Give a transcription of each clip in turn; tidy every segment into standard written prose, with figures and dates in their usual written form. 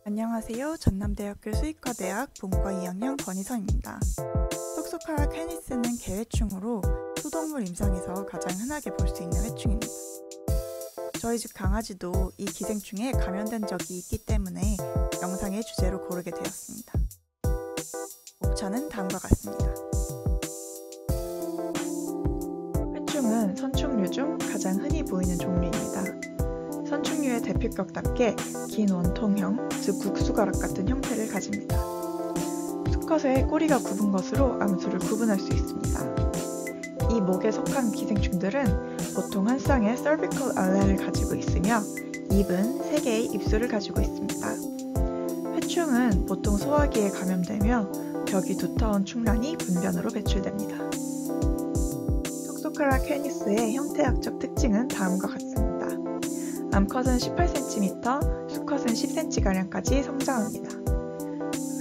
안녕하세요. 전남대학교 수의과대학 본과 2학년 권희선입니다. 톡소카라 캐니스는 개회충으로 소동물 임상에서 가장 흔하게 볼 수 있는 회충입니다. 저희 집 강아지도 이 기생충에 감염된 적이 있기 때문에 영상의 주제로 고르게 되었습니다. 목차는 다음과 같습니다. 회충은 선충류 중 가장 흔히 보이는 종류입니다. 선충류의 대표격답게 긴 원통형, 즉 국수가락 같은 형태를 가집니다. 수컷의 꼬리가 굽은 것으로 암수를 구분할 수 있습니다. 이 목에 속한 기생충들은 보통 한 쌍의 cervical allay를 가지고 있으며 입은 3개의 입술을 가지고 있습니다. 회충은 보통 소화기에 감염되며 벽이 두터운 충란이 분변으로 배출됩니다. 톡소카라 캐니스의 형태학적 특징은 다음과 같습니다. 암컷은 18cm, 수컷은 10cm가량까지 성장합니다.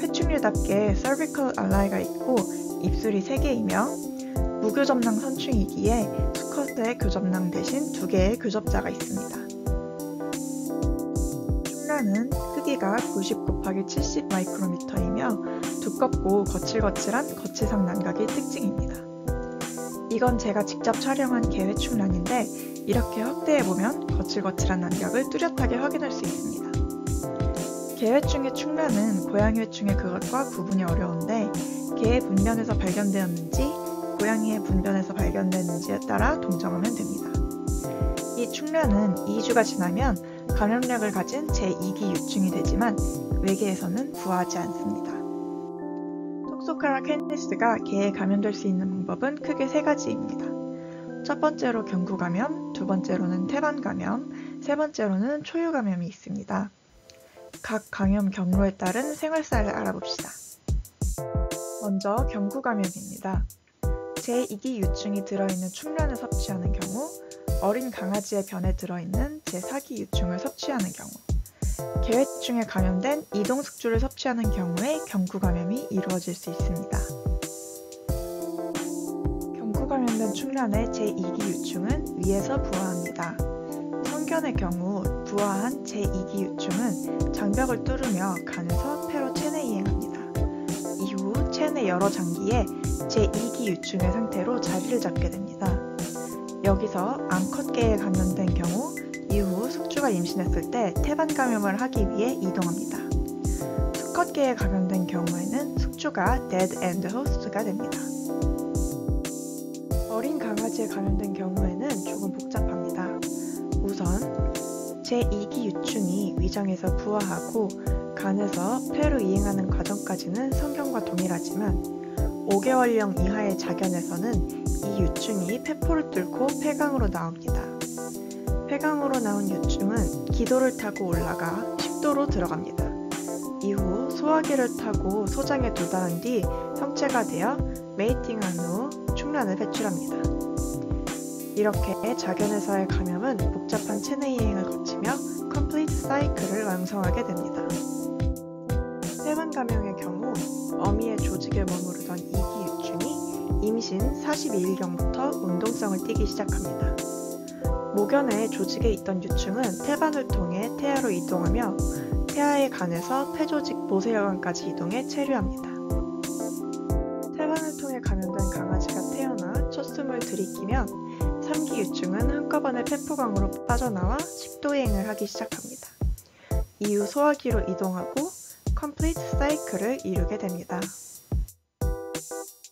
회충류답게 cervical allay가 있고 입술이 3개이며 무교접낭 선충이기에 수컷의 교접낭 대신 2개의 교접자가 있습니다. 충란은 크기가 90 곱하기 70 마이크로미터이며 두껍고 거칠거칠한 거치상 난각이 특징입니다. 이건 제가 직접 촬영한 개회충란인데 이렇게 확대해보면 거칠거칠한 난각을 뚜렷하게 확인할 수 있습니다. 개회충의 충란은 고양이회충의 그것과 구분이 어려운데 개의 분변에서 발견되었는지 고양이의 분변에서 발견됐는지에 따라 동정하면 됩니다. 이 충란은 2주가 지나면 감염력을 가진 제2기 유충이 되지만 외계에서는 부화하지 않습니다. 톡소카라 캐니스가 개에 감염될 수 있는 방법은 크게 3가지입니다. 첫 번째로 경구 감염, 두 번째로는 태반 감염, 세 번째로는 초유 감염이 있습니다. 각 감염 경로에 따른 생활사를 알아봅시다. 먼저 경구 감염입니다. 제2기 유충이 들어있는 충란을 섭취하는 경우, 어린 강아지의 변에 들어있는 제4기 유충을 섭취하는 경우, 개회충에 감염된 이동숙주를 섭취하는 경우에 경구 감염이 이루어질 수 있습니다. 경구 감염된 충란의 제2기 유충은 위에서 부화합니다. 성견의 경우 부화한 제2기 유충은 장벽을 뚫으며 간에서 폐로 체내 이행합니다. 이후 체내 여러 장기에 제2기 유충의 상태로 자리를 잡게 됩니다. 여기서 암컷개에 감염된 경우 이후 숙주가 임신했을 때 태반 감염을 하기 위해 이동합니다. 수컷개에 감염된 경우에는 숙주가 dead end host가 됩니다. 어린 강아지에 감염된 경우에는 조금 복잡합니다. 우선 제2기 유충이 위장에서 부화하고 간에서 폐로 이행하는 과정까지는 성견과 동일하지만 5개월령 이하의 자견에서는 이 유충이 폐포를 뚫고 폐강으로 나옵니다. 폐강으로 나온 유충은 기도를 타고 올라가 식도로 들어갑니다. 이후 소화기를 타고 소장에 도달한 뒤 성체가 되어 메이팅한 후 충란을 배출합니다. 이렇게 자견에서의 감염은 복잡한 체내 이행을 거치며 컴플리트 사이클을 완성하게 됩니다. 태반 감염의 경우 어미의 조직에 머무르던 2기 유충이 임신 42일경부터 운동성을 띠기 시작합니다. 모견의 조직에 있던 유충은 태반을 통해 태아로 이동하며 태아의 간에서 폐조직 모세혈관까지 이동해 체류합니다. 태반을 통해 감염된 강아지가 태어나 첫 숨을 들이키면 3기 유충은 한꺼번에 폐포강으로 빠져나와 식도이행을 하기 시작합니다. 이후 소화기로 이동하고 컴플리트 사이클을 이루게 됩니다.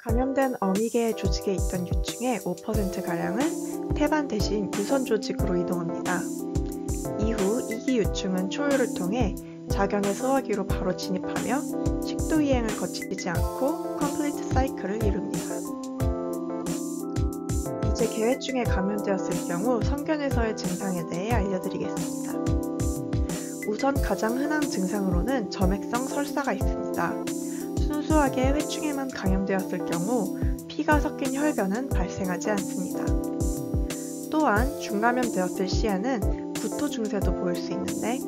감염된 어미개의 조직에 있던 유충의 5%가량은 태반 대신 유선 조직으로 이동합니다. 이후 2기 유충은 초유를 통해 자견의 소화기로 바로 진입하며 식도이행을 거치지 않고 컴플리트 사이클을 이룹니다. 이제 개회충에 감염되었을 경우 성견에서의 증상에 대해 알려드리겠습니다. 우선 가장 흔한 증상으로는 점액성 설사가 있습니다. 순수하게 회충에만 감염되었을 경우 피가 섞인 혈변은 발생하지 않습니다. 또한 중감염되었을 시에는 구토 증세도 보일 수 있는데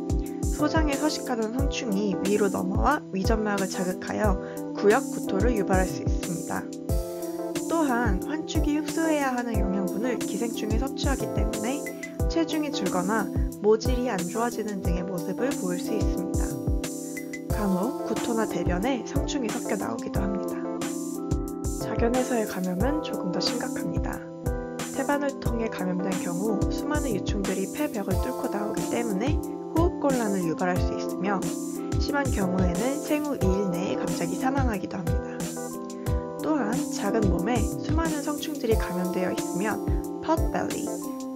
소장에 서식하던 성충이 위로 넘어와 위점막을 자극하여 구역 구토를 유발할 수 있습니다. 또한 환축이 흡수해야 하는 영양분을 기생충이 섭취하기 때문에 체중이 줄거나 모질이 안 좋아지는 등의 모습을 보일 수 있습니다. 간혹 구토나 대변에 성충이 섞여 나오기도 합니다. 자견에서의 감염은 조금 더 심각합니다. 태반을 통해 감염된 경우 수많은 유충들이 폐벽을 뚫고 나오기 때문에 호흡곤란을 유발할 수 있으며 심한 경우에는 생후 2일 내에 갑자기 사망하기도 합니다. 또한 작은 몸에 수많은 성충들이 감염되어 있으면 potbelly,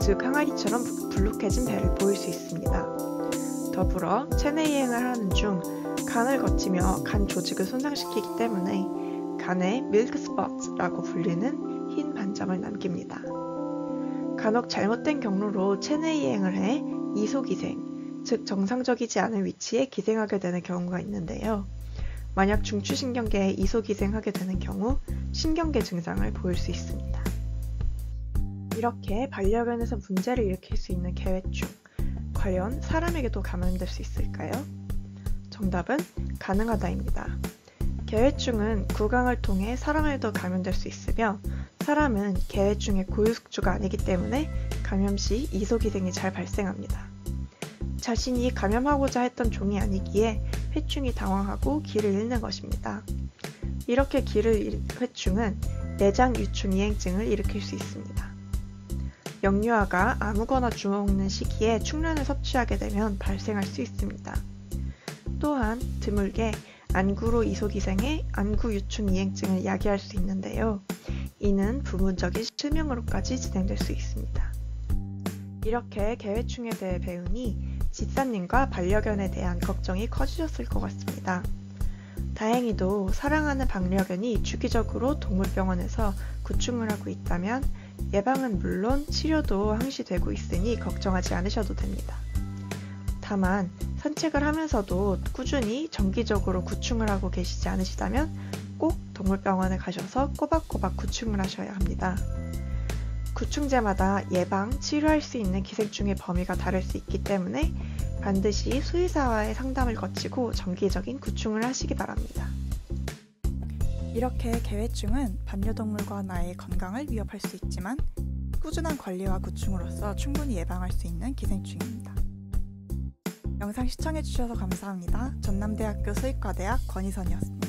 즉 항아리처럼 불룩해진 배를 보일 수 있습니다. 더불어 체내이행을 하는 중 간을 거치며 간 조직을 손상시키기 때문에 간에 milk spots라고 불리는 흰 반점을 남깁니다. 간혹 잘못된 경로로 체내이행을 해 이소기생, 즉 정상적이지 않은 위치에 기생하게 되는 경우가 있는데요. 만약 중추신경계에 이소기생하게 되는 경우 신경계 증상을 보일 수 있습니다. 이렇게 반려견에서 문제를 일으킬 수 있는 개회충, 과연 사람에게도 감염될 수 있을까요? 정답은 가능하다입니다. 개회충은 구강을 통해 사람에도 감염될 수 있으며 사람은 개회충의 고유숙주가 아니기 때문에 감염 시 이소기생이 잘 발생합니다. 자신이 감염하고자 했던 종이 아니기에 회충이 당황하고 기를 잃는 것입니다. 이렇게 기를 잃은 회충은 내장 유충 이행증을 일으킬 수 있습니다. 영유아가 아무거나 주워먹는 시기에 충란을 섭취하게 되면 발생할 수 있습니다. 또한 드물게 안구로 이소기생해 안구 유충 이행증을 야기할 수 있는데요. 이는 부분적인 실명으로까지 진행될 수 있습니다. 이렇게 개회충에 대해 배우니 집사님과 반려견에 대한 걱정이 커지셨을 것 같습니다. 다행히도 사랑하는 반려견이 주기적으로 동물병원에서 구충을 하고 있다면 예방은 물론 치료도 항시되고 있으니 걱정하지 않으셔도 됩니다. 다만 산책을 하면서도 꾸준히 정기적으로 구충을 하고 계시지 않으시다면 꼭 동물병원에 가셔서 꼬박꼬박 구충을 하셔야 합니다. 구충제마다 예방, 치료할 수 있는 기생충의 범위가 다를 수 있기 때문에 반드시 수의사와의 상담을 거치고 정기적인 구충을 하시기 바랍니다. 이렇게 개회충은 반려동물과 나의 건강을 위협할 수 있지만 꾸준한 관리와 구충으로서 충분히 예방할 수 있는 기생충입니다. 영상 시청해주셔서 감사합니다. 전남대학교 수의과대학 권희선이었습니다.